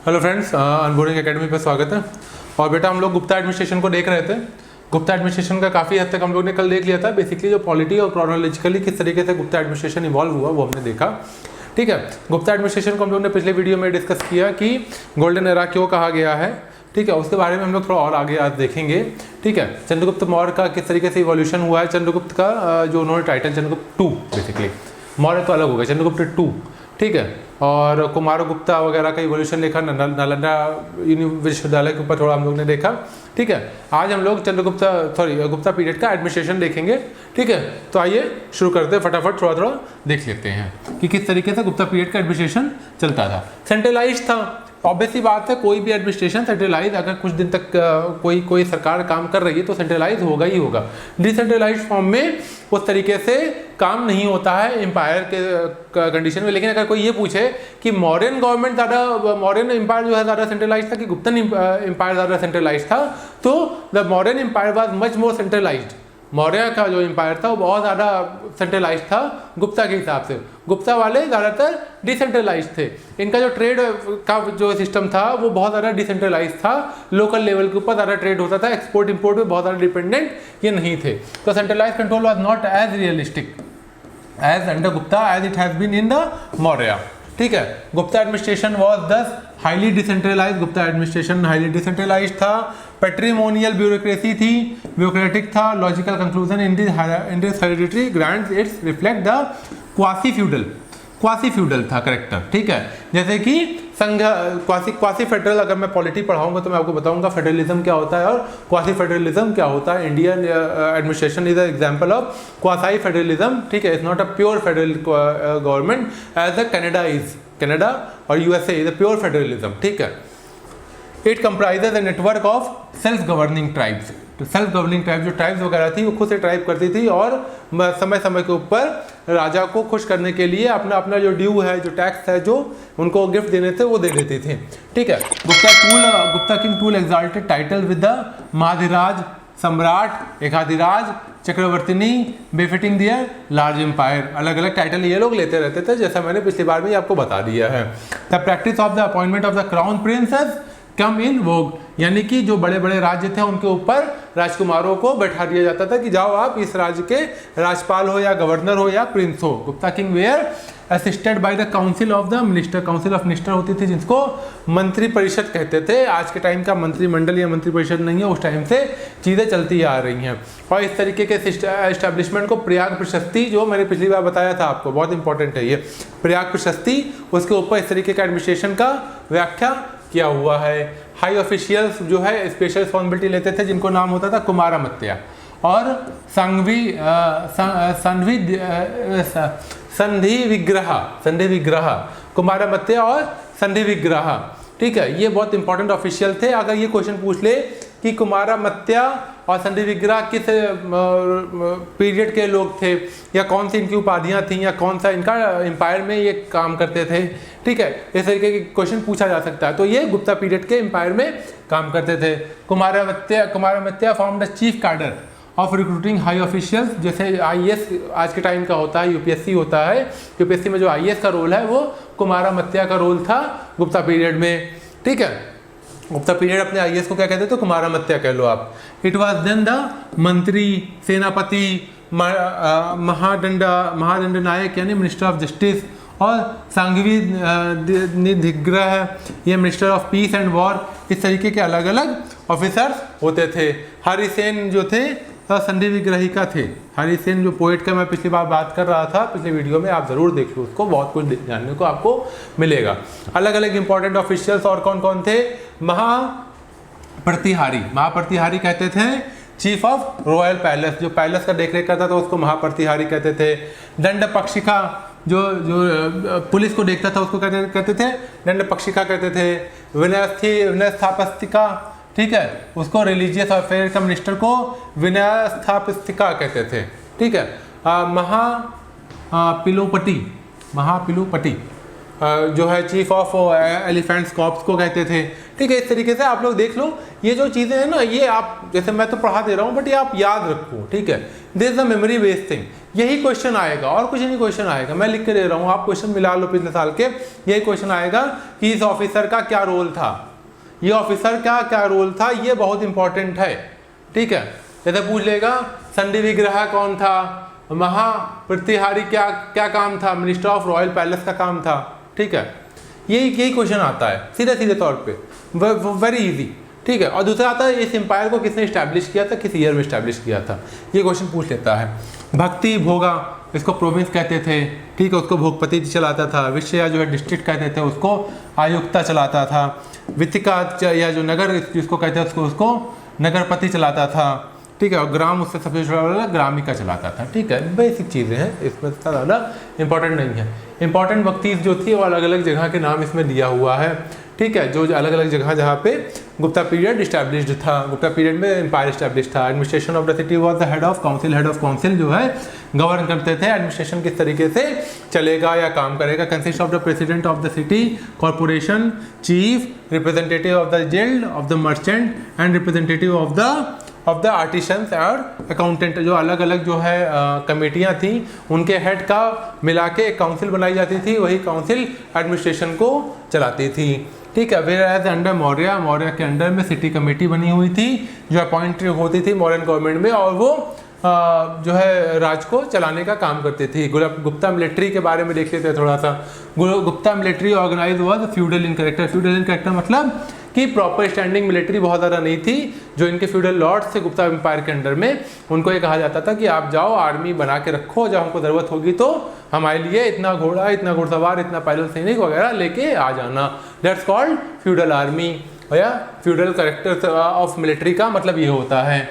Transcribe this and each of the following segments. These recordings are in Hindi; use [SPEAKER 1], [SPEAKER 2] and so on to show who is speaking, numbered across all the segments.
[SPEAKER 1] हेलो फ्रेंड्स, अनबोर्डिंग एकेडमी पर स्वागत है। और बेटा हम लोग गुप्ता एडमिनिस्ट्रेशन को देख रहे थे। गुप्ता एडमिनिस्ट्रेशन का काफ़ी हद तक हम लोग ने कल देख लिया था। बेसिकली जो पॉलिटी और क्रोनोलॉजिकली किस तरीके से गुप्ता एडमिनिस्ट्रेशन इवॉल्व हुआ वो हमने देखा। ठीक है, गुप्ता एडमिनिस्ट्रेशन को हम लोग ने पिछले वीडियो में डिस्कस किया कि गोल्डन एरा क्यों कहा गया है। ठीक है, उसके बारे में हम लोग थोड़ा और आगे आज देखेंगे। ठीक है, चंद्रगुप्त मौर्य का किस तरीके से इवोल्यूशन हुआ है। चंद्रगुप्त का जो उन्होंने title Chandragupta two, basically Maurya तो अलग हो गया, चंद्रगुप्त टू। ठीक है, और कुमारगुप्ता वगैरह का इवोल्यूशन देखा, नालंदा विश्वविद्यालय के ऊपर थोड़ा हम लोग ने देखा। ठीक है, आज हम लोग गुप्ता पीरियड का एडमिनिस्ट्रेशन देखेंगे। ठीक है, तो आइए शुरू करते हैं, फटाफट थोड़ा देख लेते हैं कि किस तरीके से गुप्ता पीरियड का एडमिनिस्ट्रेशन चलता था। सेंट्रलाइज था, ऑब्वियस सी बात है, कोई भी एडमिनिस्ट्रेशन सेंट्रलाइज, अगर कुछ दिन तक कोई सरकार काम कर रही है तो सेंट्रलाइज होगा ही होगा। डिसेंट्रलाइज फॉर्म में उस तरीके से काम नहीं होता है एम्पायर के कंडीशन में। लेकिन अगर कोई ये पूछे कि मौर्यन गवर्नमेंट ज़्यादा, मौर्यन एम्पायर जो है ज़्यादा सेंट्रलाइज था कि गुप्तन एम्पायर ज़्यादा सेंट्रलाइज था, तो the Mauryan empire was much more centralized. Maurya का जो एम्पायर था वो बहुत ज़्यादा सेंट्रलाइज था गुप्ता के हिसाब से। गुप्ता वाले ज़्यादातर डिसेंट्रलाइज थे। इनका जो ट्रेड का जो सिस्टम था वो बहुत ज़्यादा डिसेंट्रलाइज था। लोकल लेवल के ऊपर ज़्यादा ट्रेड होता था, एक्सपोर्ट इंपोर्ट में बहुत ज़्यादा डिपेंडेंट ये नहीं थे। तो centralize control was not as realistic as under Gupta as it has been in the Maurya. ठीक है, Gupta administration was thus highly decentralize. Gupta administration highly decentralize था। पेट्रीमोनियल ब्यूरोक्रेसी थी, ब्यूरोक्रेटिक था। Logical conclusion in this hereditary grants it's reflect the quasi feudal था करेक्टर। ठीक है, जैसे कि संघ क्वासी फेडरल, अगर मैं पॉलिटी पढ़ाऊंगा तो मैं आपको बताऊंगा फेडरलिज्म क्या होता है और क्वासी फेडरलिज्म क्या होता है। Indian administration is an example of quasi federalism. ठीक है, it's not a pure federal government as a Canada और USA is a pure federalism. ठीक है, it comprises a network of self governing tribes. तो सेल्फ गवर्निंग ट्राइब जो ट्राइब्स वगैरह थी वो खुद से ट्राइब करती थी और समय समय के ऊपर राजा को खुश करने के लिए अपना अपना जो ड्यू है, जो टैक्स है, जो उनको गिफ्ट देने थे वो दे देते थे। ठीक है, Gupta king tool exalted title with the महाधिराज, सम्राट, एकाधिराज, चक्रवर्तिनी, बेफिटिंग दियर लार्ज एम्पायर। अलग अलग टाइटल ये लोग लेते रहते थे, जैसा मैंने पिछली बार में आपको बता दिया है। The practice of the appointment of the crown princes come in vogue, यानी कि जो बड़े बड़े राज्य थे उनके ऊपर राजकुमारों को बैठा दिया जाता था कि जाओ आप इस राज्य के राज्यपाल हो या गवर्नर हो या प्रिंस हो। Gupta king were assisted by the council of the minister. Council of minister होती थी जिसको मंत्री परिषद कहते थे। आज के टाइम का मंत्रिमंडल या मंत्री परिषद नहीं है, उस टाइम से चीज़ें चलती आ रही हैं। और इस तरीके के एस्टेब्लिशमेंट को प्रयाग प्रशस्ति, जो मैंने पिछली बार बताया था आपको, बहुत इंपॉर्टेंट है ये प्रयाग प्रशस्ति, उसके ऊपर इस तरीके का एडमिनिस्ट्रेशन का व्याख्या किया हुआ है। हाई ऑफिशियल्स जो है स्पेशल रिस्पॉन्सिबिलिटी लेते थे जिनको नाम होता था कुमारमत्या और संधि विग्रह, कुमारमत्या और संधि विग्रह। ठीक है, ये बहुत इंपॉर्टेंट ऑफिशियल थे। अगर ये क्वेश्चन पूछ ले कि कुमारमत्या और संधि विग्रह किस पीरियड के लोग थे या कौन सी इनकी उपाधियां थीं या कौन सा इनका एम्पायर में ये काम करते थे, ठीक है, इस तरीके के क्वेश्चन पूछा जा सकता है। तो ये गुप्ता पीरियड के एम्पायर में काम करते थे। कुमारमत्या form the chief cadre of recruiting high officials. जैसे आईएएस आज के टाइम का होता है, यूपीएससी होता है, यूपीएससी में जो आईएएस का रोल है वो कुमारमत्या का रोल था गुप्ता पीरियड में। ठीक है, गुप्ता पीरियड अपने आईएएस को क्या कहते थे, तो कुमारमत्या कह लो आप। इट वाज देन द मंत्री, सेनापति, महादंड नायक यानी मिनिस्टर ऑफ जस्टिस और सांघवी निधिग्रह, ये minister of peace and war. इस तरीके के अलग अलग ऑफिसर्स होते थे। हरिसेन जो थे संधि विग्रही का थे। हरिसेन जो पोएट का मैं पिछली बार बात कर रहा था, पिछले वीडियो में आप जरूर देख लो, उसको बहुत कुछ जानने को आपको मिलेगा। अलग अलग इंपॉर्टेंट ऑफिशियल्स और कौन कौन थे, महाप्रतिहारी कहते थे चीफ ऑफ रॉयल पैलेस, जो पैलेस का देखरेख करता था उसको महाप्रतिहारी कहते थे। दंड पक्षिका, जो पुलिस को देखता था उसको कहते थे दंड पक्षिका कहते थे। विनय स्थापस्तिका, ठीक है, उसको रिलीजियस अफेयर का मिनिस्टर को विनय स्थापस्तिका कहते थे। ठीक है, महापिलोपति जो है चीफ ऑफ एलिफेंट्स कॉर्प्स को कहते थे। ठीक है, इस तरीके से आप लोग देख लो, ये जो चीज़ें हैं ना, ये आप, जैसे मैं तो पढ़ा दे रहा हूँ बट ये आप याद रखो। ठीक है, this is a memory based thing. यही क्वेश्चन आएगा और कुछ नहीं क्वेश्चन आएगा, मैं लिख के दे रहा हूँ, आप क्वेश्चन मिला लो पिछले साल के। यही क्वेश्चन आएगा कि इस ऑफिसर का क्या रोल था, ये ऑफिसर का क्या रोल था, ये बहुत इंपॉर्टेंट है। ठीक है, जैसे पूछ लेगा संधि विग्रह कौन था, महाप्रतिहारी क्या क्या काम था, मिनिस्टर ऑफ रॉयल पैलेस का काम था। ठीक है, यही क्वेश्चन आता है सीधे सीधे तौर पे, वेरी इजी। ठीक है, और दूसरा आता है इस एम्पायर को किसने इस्टेब्लिश किया था, किस ईयर में इस्टेब्लिश किया था, ये क्वेश्चन पूछ लेता है। भक्ति भोगा, इसको प्रोविंस कहते थे। ठीक है, उसको भोगपति चलाता था। विषया जो है डिस्ट्रिक्ट कहते थे, उसको आयुक्ता चलाता था। वित्तिका या जो नगर जिसको कहते हैं उसको नगरपति चलाता था। ठीक है, और ग्राम उससे सबसे छोटा वाला ग्रामिका चलाता था। ठीक है, बेसिक चीज़ें हैं, इसमें ज़्यादा इंपॉर्टेंट नहीं है। इंपॉर्टेंट वक्तीज जो थी वो अलग अलग जगह के नाम इसमें दिया हुआ है। ठीक है, जो अलग अलग जगह जहाँ पे गुप्ता पीरियड इस्टेब्लिश्ड था, गुप्ता पीरियड में एम्पायर इस्टेब्लिश था। Administration of the city was the head of council, head of council जो है गवर्न करते थे एडमिनिस्ट्रेशन किस तरीके से चलेगा या काम करेगा। Consist of the president of the city corporation, chief, representative of the guild, of the merchant and representative of the artisans और अकाउंटेंट, जो अलग अलग जो है कमेटियाँ थी उनके हेड का मिला के एक काउंसिल बनाई जाती थी, वही काउंसिल एडमिनिस्ट्रेशन को चलाती थी। ठीक है, वेयर एज अंडर मौर्य के अंडर में सिटी कमेटी बनी हुई थी जो अपॉइंट होती थी मॉडर्न गवर्नमेंट में, और वो जो है राज को चलाने का काम करती थी। गुप्ता मिलिट्री के बारे में देख लेते हैं थोड़ा सा। Gupta military organize was feudal in character. Feudal in character मतलब कि प्रॉपर स्टैंडिंग मिलिट्री बहुत ज़्यादा नहीं थी। जो इनके फ्यूडल लॉर्ड्स थे गुप्ता एम्पायर के अंडर में, उनको ये कहा जाता था कि आप जाओ आर्मी बना के रखो, जब हमको ज़रूरत होगी तो हमारे लिए इतना घोड़ा, इतना घुड़सवार, इतना पैदल सैनिक वगैरह लेके आ जाना। दैट्स कॉल्ड फ्यूडल आर्मी या फ्यूडल कैरेक्टर ऑफ मिलिट्री का मतलब ये होता है।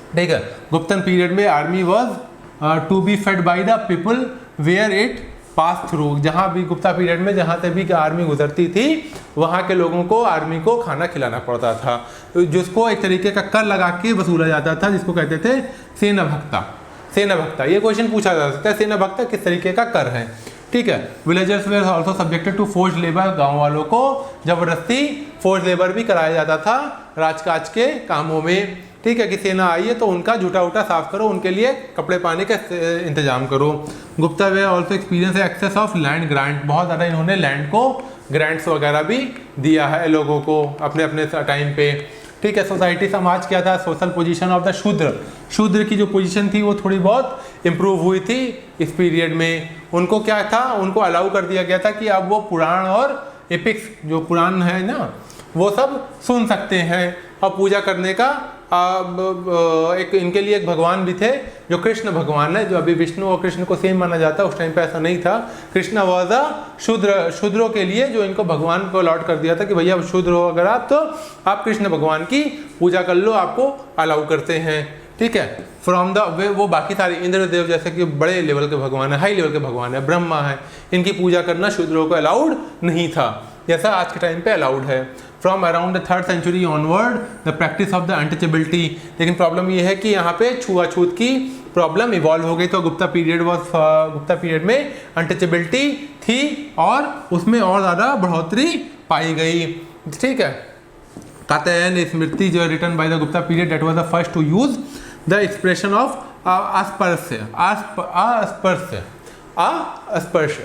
[SPEAKER 1] ठीक है, गुप्तन पीरियड में army was to be fed by the people where it pass through. जहाँ भी गुप्ता पीरियड में जहाँ से भी आर्मी गुजरती थी वहाँ के लोगों को आर्मी को खाना खिलाना पड़ता था, जिसको एक तरीके का कर लगा के वसूला जाता था, जिसको कहते थे सेना भक्ता। सेना भक्ता, ये क्वेश्चन पूछा जा सकता है, सेना भक्ता किस तरीके का कर है। ठीक है, villagers were also subjected to force labour. गाँव वालों को जबरदस्ती फोर्स लेबर भी कराया जाता था राजकाज के कामों में। ठीक है, कि सेना आई है तो उनका झूठा उठा साफ करो, उनके लिए कपड़े पानी का इंतजाम करो। Gupta were also experience excess of land grant. बहुत ज़्यादा इन्होंने लैंड को ग्रांट्स वगैरह भी दिया है लोगों को अपने अपने टाइम पे। ठीक है, सोसाइटी समाज क्या था, सोशल पोजीशन ऑफ द शूद्र। शूद्र की जो पोजीशन थी वो थोड़ी बहुत इम्प्रूव हुई थी इस पीरियड में। उनको क्या था, उनको अलाउ कर दिया गया था कि अब वो पुराण और एपिक्स जो पुराण है ना वो सब सुन सकते हैं, और पूजा करने का एक इनके लिए एक भगवान भी थे जो कृष्ण भगवान है, जो अभी विष्णु और कृष्ण को सेम माना जाता है, उस टाइम पे ऐसा नहीं था। कृष्ण वॉज अ शूद्रों के लिए जो इनको भगवान को अलॉट कर दिया था कि भैया शूद्र हो अगर आप, तो आप कृष्ण भगवान की पूजा कर लो, आपको अलाउ करते हैं। ठीक है, फ्रॉम द वो बाकी सारे इंद्रदेव जैसे कि बड़े लेवल के भगवान है, हाई लेवल के भगवान है, ब्रह्मा है, इनकी पूजा करना शूद्रों को अलाउड नहीं था, जैसा आज के टाइम पे अलाउड है। From around the 3rd century onward the practice of the untouchability. लेकिन प्रॉब्लम ये है कि यहाँ पे छुआछूत की प्रॉब्लम इवॉल्व हो गई, तो गुप्ता पीरियड में अनटचेबिलिटी थी और उसमें और ज़्यादा बढ़ोतरी पाई गई। ठीक है, कहते हैं स्मृति जो return by the Gupta period that was the first to use the expression of अस्पर्श।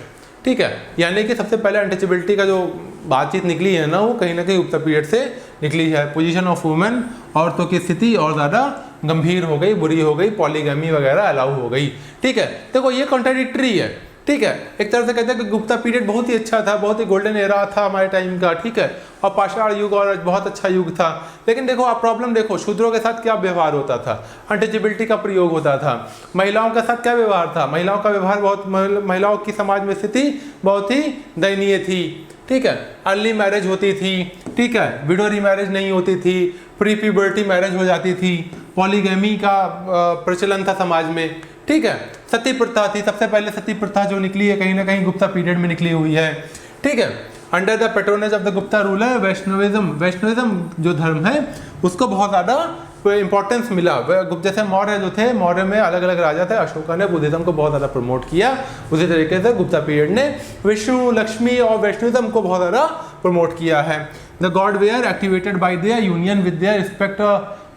[SPEAKER 1] ठीक है, यानी कि सबसे पहले अनटचेबिलिटी का जो बातचीत निकली है ना वो कहीं ना कहीं गुप्ता पीरियड से निकली है। पोजीशन ऑफ वुमेन, औरतों की स्थिति और ज़्यादा गंभीर हो गई, बुरी हो गई, पॉलीगैमी वगैरह अलाउ हो गई। ठीक है, देखो ये कॉन्ट्राडिक्टरी है। ठीक है, एक तरह से कहते हैं कि गुप्ता पीरियड बहुत ही अच्छा था, बहुत ही गोल्डन एरा था हमारे टाइम का। ठीक है, और पाषाण युग और बहुत अच्छा युग था। लेकिन देखो आप प्रॉब्लम देखो, शूद्रों के साथ क्या व्यवहार होता था, अनटचेबिलिटी का प्रयोग होता था। महिलाओं के साथ क्या व्यवहार था, महिलाओं का व्यवहार महिलाओं की समाज में स्थिति बहुत ही दयनीय थी। ठीक है, अर्ली मैरिज होती थी। ठीक है, विडो रीमैरिज नहीं होती थी, प्री प्यूबर्टी मैरिज हो जाती थी, पॉलीगैमी का प्रचलन था समाज में। ठीक है, सती प्रथा थी, सबसे पहले सती प्रथा जो निकली है कहीं ना कहीं गुप्ता पीरियड में निकली हुई है। ठीक है, under the patronage of the Gupta ruler Vaishnavism जो धर्म है उसको बहुत ज़्यादा इंपॉर्टेंस मिला। जैसे मौर्य जो थे, मौर्य में अलग अलग राजा थे, अशोका ने बुद्धिज्म को बहुत ज़्यादा प्रमोट किया, उसी तरीके से गुप्ता पीरियड ने विष्णु, लक्ष्मी और वैष्णविज्म को बहुत ज़्यादा प्रमोट किया है। The god were activated by their union with their respect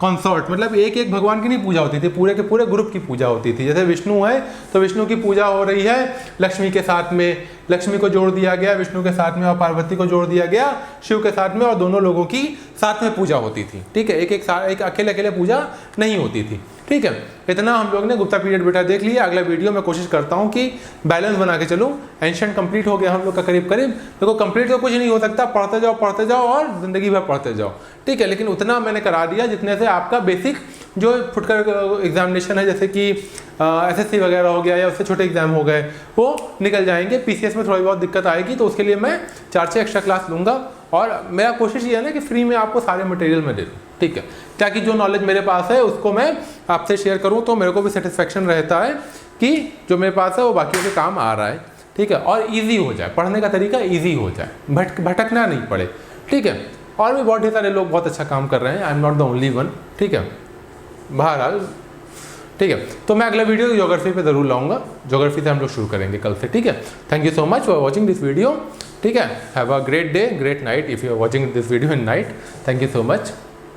[SPEAKER 1] consort, मतलब एक एक भगवान की नहीं पूजा होती थी, पूरे के पूरे ग्रुप की पूजा होती थी। जैसे विष्णु है तो विष्णु की पूजा हो रही है लक्ष्मी के साथ में, लक्ष्मी को जोड़ दिया गया विष्णु के साथ में, और पार्वती को जोड़ दिया गया शिव के साथ में, और दोनों लोगों की साथ में पूजा होती थी। ठीक है, एक अकेले अकेले पूजा नहीं होती थी। ठीक है, इतना हम लोग ने गुप्ता पीरियड बेटा देख लिया। अगला वीडियो मैं कोशिश करता हूँ कि बैलेंस बना के चलूँ। एंशिएंट कंप्लीट हो गया हम लोग का करीब करीब। देखो कंप्लीट तो कुछ नहीं हो सकता, पढ़ते जाओ और ज़िंदगी भर पढ़ते जाओ। ठीक है, लेकिन उतना मैंने करा दिया जितने से आपका बेसिक जो फुटकर एग्जामिनेशन है, जैसे कि SSC वगैरह हो गया या उससे छोटे एग्जाम हो गए, वो निकल जाएंगे। PCS में थोड़ी बहुत दिक्कत आएगी तो उसके लिए मैं 4-6 एक्स्ट्रा क्लास लूँगा, और मेरा कोशिश ये है ना कि फ्री में आपको सारे मटेरियल में दे दूँ। ठीक है, ताकि जो नॉलेज मेरे पास है उसको मैं आपसे शेयर करूँ, तो मेरे को भी सेटिस्फेक्शन रहता है कि जो मेरे पास है वो बाकियों के काम आ रहा है। ठीक है, और ईजी हो जाए, पढ़ने का तरीका ईजी हो जाए, भटकना नहीं पड़े। ठीक है, और भी बहुत सारे लोग बहुत अच्छा काम कर रहे हैं, I am not the only one. ठीक है, बहरहाल ठीक है, तो मैं अगला वीडियो ज्योग्राफी पे ज़रूर लाऊंगा। ज्योग्राफी से हम लोग शुरू करेंगे कल से। ठीक है, thank you so much for watching this video. ठीक है, have a great day, great night if you are watching this video in night. Thank you so much.